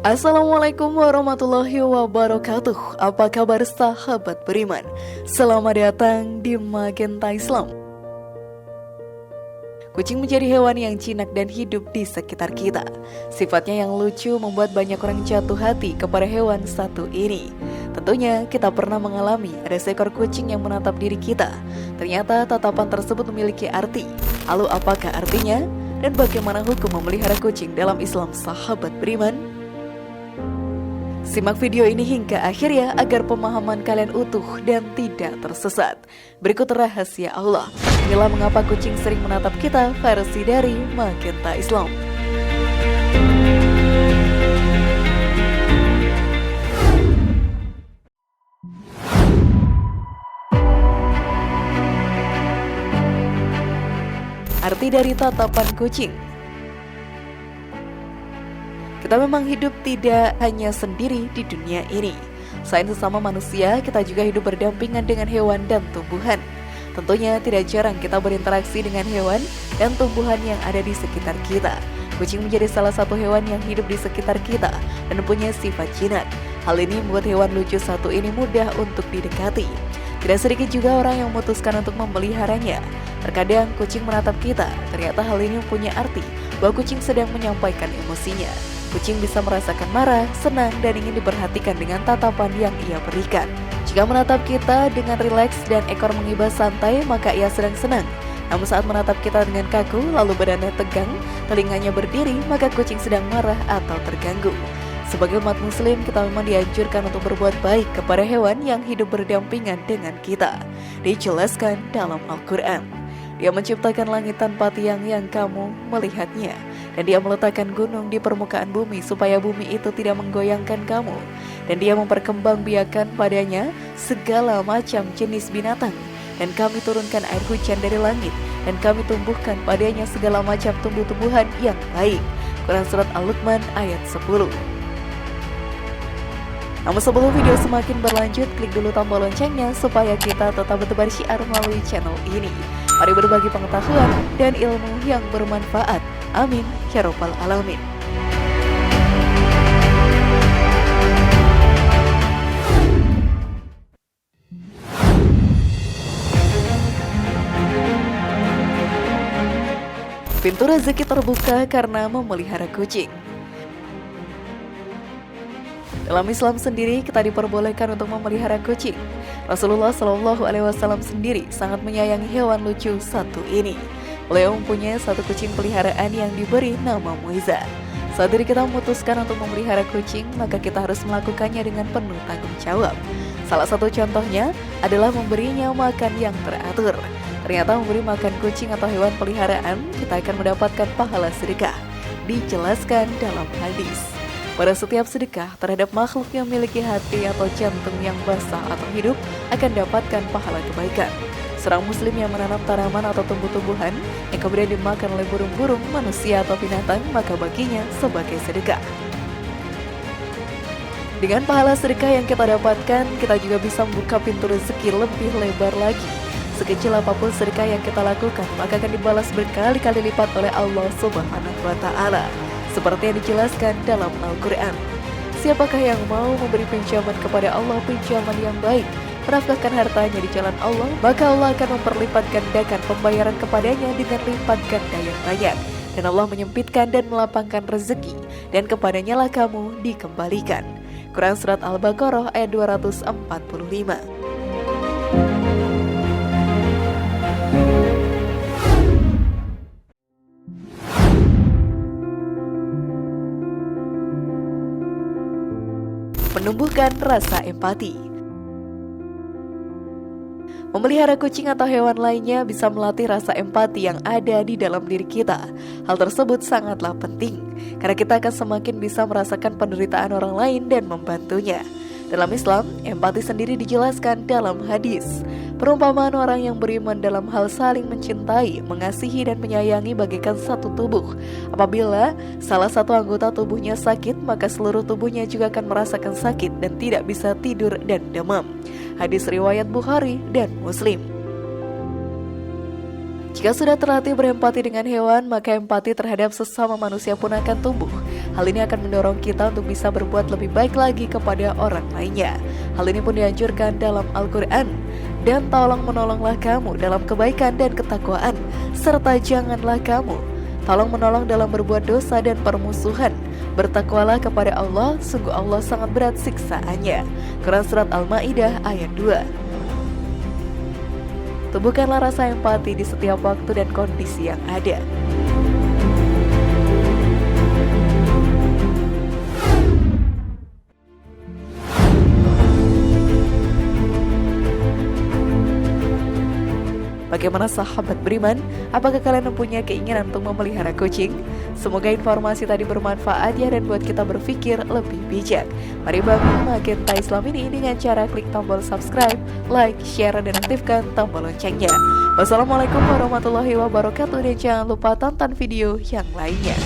Assalamualaikum warahmatullahi wabarakatuh. Apa kabar sahabat beriman? Selamat datang di Magenta Islam. Kucing menjadi hewan yang jinak dan hidup di sekitar kita. Sifatnya yang lucu membuat banyak orang jatuh hati kepada hewan satu ini. Tentunya kita pernah mengalami ada seekor kucing yang menatap diri kita. Ternyata tatapan tersebut memiliki arti. Lalu apakah artinya? Dan bagaimana hukum memelihara kucing dalam Islam, sahabat beriman? Simak video ini hingga akhir ya, agar pemahaman kalian utuh dan tidak tersesat. Berikut rahasia Allah. Inilah mengapa kucing sering menatap kita, versi dari Magenta Islam. Arti dari tatapan kucing. Kita memang hidup tidak hanya sendiri di dunia ini. Selain sesama manusia, kita juga hidup berdampingan dengan hewan dan tumbuhan. Tentunya tidak jarang kita berinteraksi dengan hewan dan tumbuhan yang ada di sekitar kita. Kucing menjadi salah satu hewan yang hidup di sekitar kita dan punya sifat jinak. Hal ini membuat hewan lucu satu ini mudah untuk didekati. Tidak sedikit juga orang yang memutuskan untuk memeliharanya. Terkadang kucing menatap kita, ternyata hal ini punya arti bahwa kucing sedang menyampaikan emosinya. Kucing bisa merasakan marah, senang, dan ingin diperhatikan dengan tatapan yang ia berikan. Jika menatap kita dengan rileks dan ekor mengibas santai, maka ia sedang senang. Namun saat menatap kita dengan kaku, lalu badannya tegang, telinganya berdiri, maka kucing sedang marah atau terganggu. Sebagai umat muslim, kita memang dianjurkan untuk berbuat baik kepada hewan yang hidup berdampingan dengan kita. Dijelaskan dalam Al-Quran. Dia menciptakan langit tanpa tiang yang kamu melihatnya. Dan dia meletakkan gunung di permukaan bumi supaya bumi itu tidak menggoyangkan kamu. Dan dia memperkembangbiakan padanya segala macam jenis binatang. Dan kami turunkan air hujan dari langit. Dan kami tumbuhkan padanya segala macam tumbuh-tumbuhan yang baik. Quran Surat Al-Luqman ayat 10. Namun sebelum video semakin berlanjut, klik dulu tombol loncengnya supaya kita tetap bertebar syiar melalui channel ini. Mari berbagi pengetahuan dan ilmu yang bermanfaat. Amin ya rabbal alamin. Pintu rezeki terbuka karena memelihara kucing. Dalam Islam sendiri, kita diperbolehkan untuk memelihara kucing. Rasulullah SAW sendiri sangat menyayangi hewan lucu satu ini. Beliau mempunyai satu kucing peliharaan yang diberi nama Muiza. Saat diri kita memutuskan untuk memelihara kucing, maka kita harus melakukannya dengan penuh tanggung jawab. Salah satu contohnya adalah memberinya makan yang teratur. Ternyata memberi makan kucing atau hewan peliharaan, kita akan mendapatkan pahala sedekah. Dijelaskan dalam hadis. Pada setiap sedekah terhadap makhluk yang memiliki hati atau jantung yang basah atau hidup akan dapatkan pahala kebaikan. Seorang muslim yang menanam tanaman atau tumbuh-tumbuhan yang kemudian dimakan oleh burung-burung, manusia atau binatang, maka baginya sebagai sedekah. Dengan pahala sedekah yang kita dapatkan, kita juga bisa membuka pintu rezeki lebih lebar lagi. Sekecil apapun sedekah yang kita lakukan, maka akan dibalas berkali-kali lipat oleh Allah Subhanahu wa Ta'ala. Seperti yang dijelaskan dalam Al-Quran. Siapakah yang mau memberi pinjaman kepada Allah, pinjaman yang baik, menafkahkan hartanya di jalan Allah, maka Allah akan memperlipat gandakan pembayaran kepadanya dengan lipat ganda yang banyak. Dan Allah menyempitkan dan melapangkan rezeki, dan kepadanya lah kamu dikembalikan. Quran Surat Al-Baqarah ayat 245. Menumbuhkan rasa empati. Memelihara kucing atau hewan lainnya bisa melatih rasa empati yang ada di dalam diri kita. Hal tersebut sangatlah penting, karena kita akan semakin bisa merasakan penderitaan orang lain dan membantunya. Dalam Islam, empati sendiri dijelaskan dalam hadis. Perumpamaan orang yang beriman dalam hal saling mencintai, mengasihi dan menyayangi bagaikan satu tubuh. Apabila salah satu anggota tubuhnya sakit, maka seluruh tubuhnya juga akan merasakan sakit dan tidak bisa tidur dan demam. Hadis riwayat Bukhari dan Muslim. Jika sudah terlatih berempati dengan hewan, maka empati terhadap sesama manusia pun akan tumbuh. Hal ini akan mendorong kita untuk bisa berbuat lebih baik lagi kepada orang lainnya. Hal ini pun dianjurkan dalam Al-Quran. Dan tolong menolonglah kamu dalam kebaikan dan ketakwaan, serta janganlah kamu tolong menolong dalam berbuat dosa dan permusuhan. Bertakwalah kepada Allah, sungguh Allah sangat berat siksaannya. Quran Surat Al-Ma'idah ayat 2. Tumbuhkanlah rasa empati di setiap waktu dan kondisi yang ada. Bagaimana sahabat beriman? Apakah kalian mempunyai keinginan untuk memelihara kucing? Semoga informasi tadi bermanfaat ya dan buat kita berpikir lebih bijak. Mari bangun Magenta Islam ini dengan cara klik tombol subscribe, like, share, dan aktifkan tombol loncengnya. Wassalamualaikum warahmatullahi wabarakatuh dan jangan lupa tonton video yang lainnya.